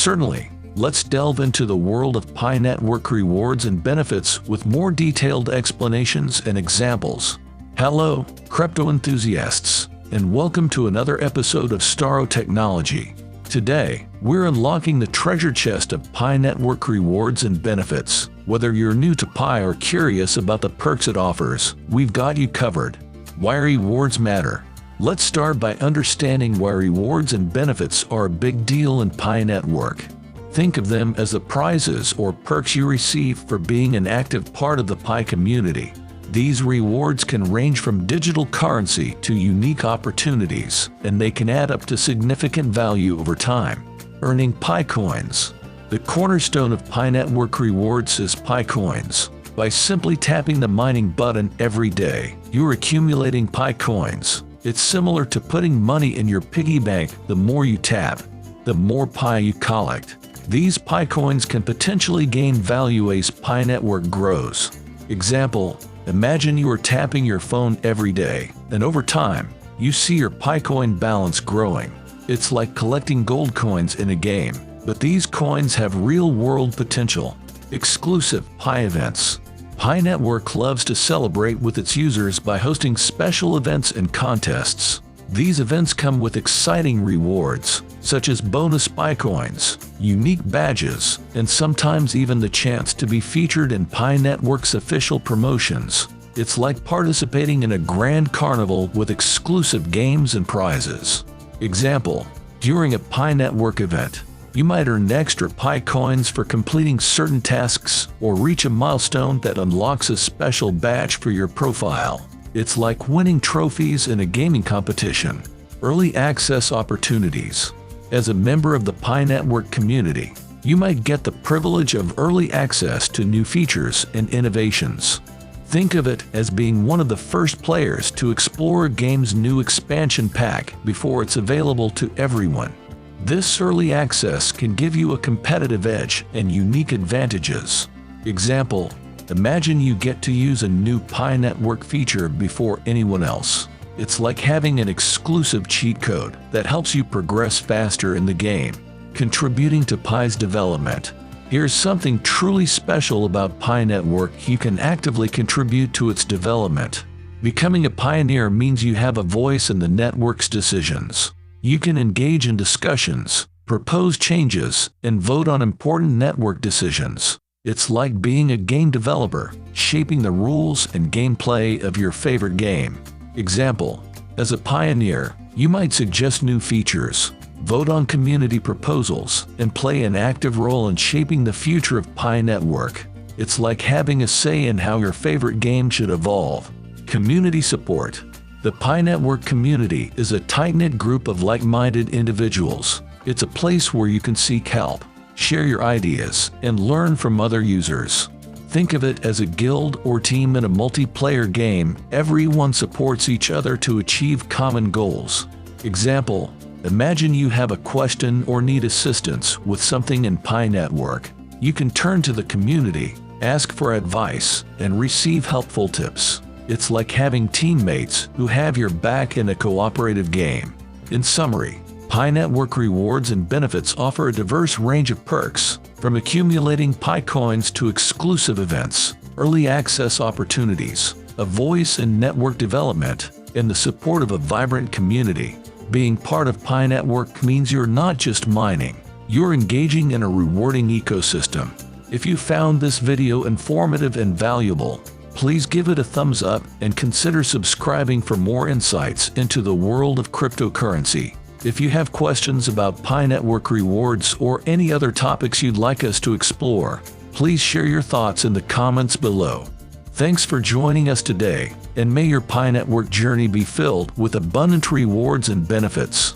Certainly, let's delve into the world of Pi Network rewards and benefits with more detailed explanations and examples. Hello, crypto enthusiasts, and welcome to another episode of Staro Technology. Today, we're unlocking the treasure chest of Pi Network rewards and benefits. Whether you're new to Pi or curious about the perks it offers, we've got you covered. Why rewards matter? Let's start by understanding why rewards and benefits are a big deal in Pi Network. Think of them as the prizes or perks you receive for being an active part of the Pi community. These rewards can range from digital currency to unique opportunities, and they can add up to significant value over time. Earning Pi coins. The cornerstone of Pi Network rewards is Pi coins. By simply tapping the mining button every day, you're accumulating Pi coins. It's similar to putting money in your piggy bank. The more you tap, the more Pi you collect. These Pi coins can potentially gain value as Pi Network grows. Example, imagine you are tapping your phone every day, and over time, you see your Pi coin balance growing. It's like collecting gold coins in a game, but these coins have real-world potential. Exclusive Pi events. Pi Network loves to celebrate with its users by hosting special events and contests. These events come with exciting rewards, such as bonus Pi coins, unique badges, and sometimes even the chance to be featured in Pi Network's official promotions. It's like participating in a grand carnival with exclusive games and prizes. Example, during a Pi Network event, you might earn extra Pi coins for completing certain tasks or reach a milestone that unlocks a special badge for your profile. It's like winning trophies in a gaming competition. Early access opportunities. As a member of the Pi Network community, you might get the privilege of early access to new features and innovations. Think of it as being one of the first players to explore a game's new expansion pack before it's available to everyone. This early access can give you a competitive edge and unique advantages. Example, imagine you get to use a new Pi Network feature before anyone else. It's like having an exclusive cheat code that helps you progress faster in the game, contributing to Pi's development. Here's something truly special about Pi Network: you can actively contribute to its development. Becoming a pioneer means you have a voice in the network's decisions. You can engage in discussions, propose changes, and vote on important network decisions. It's like being a game developer, shaping the rules and gameplay of your favorite game. Example, as a pioneer, you might suggest new features, vote on community proposals, and play an active role in shaping the future of Pi Network. It's like having a say in how your favorite game should evolve. Community support. The Pi Network community is a tight-knit group of like-minded individuals. It's a place where you can seek help, share your ideas, and learn from other users. Think of it as a guild or team in a multiplayer game. Everyone supports each other to achieve common goals. Example, imagine you have a question or need assistance with something in Pi Network. You can turn to the community, ask for advice, and receive helpful tips. It's like having teammates who have your back in a cooperative game. In summary, Pi Network rewards and benefits offer a diverse range of perks, from accumulating Pi coins to exclusive events, early access opportunities, a voice in network development, and the support of a vibrant community. Being part of Pi Network means you're not just mining, you're engaging in a rewarding ecosystem. If you found this video informative and valuable, please give it a thumbs up and consider subscribing for more insights into the world of cryptocurrency. If you have questions about Pi Network rewards or any other topics you'd like us to explore, please share your thoughts in the comments below. Thanks for joining us today, and may your Pi Network journey be filled with abundant rewards and benefits.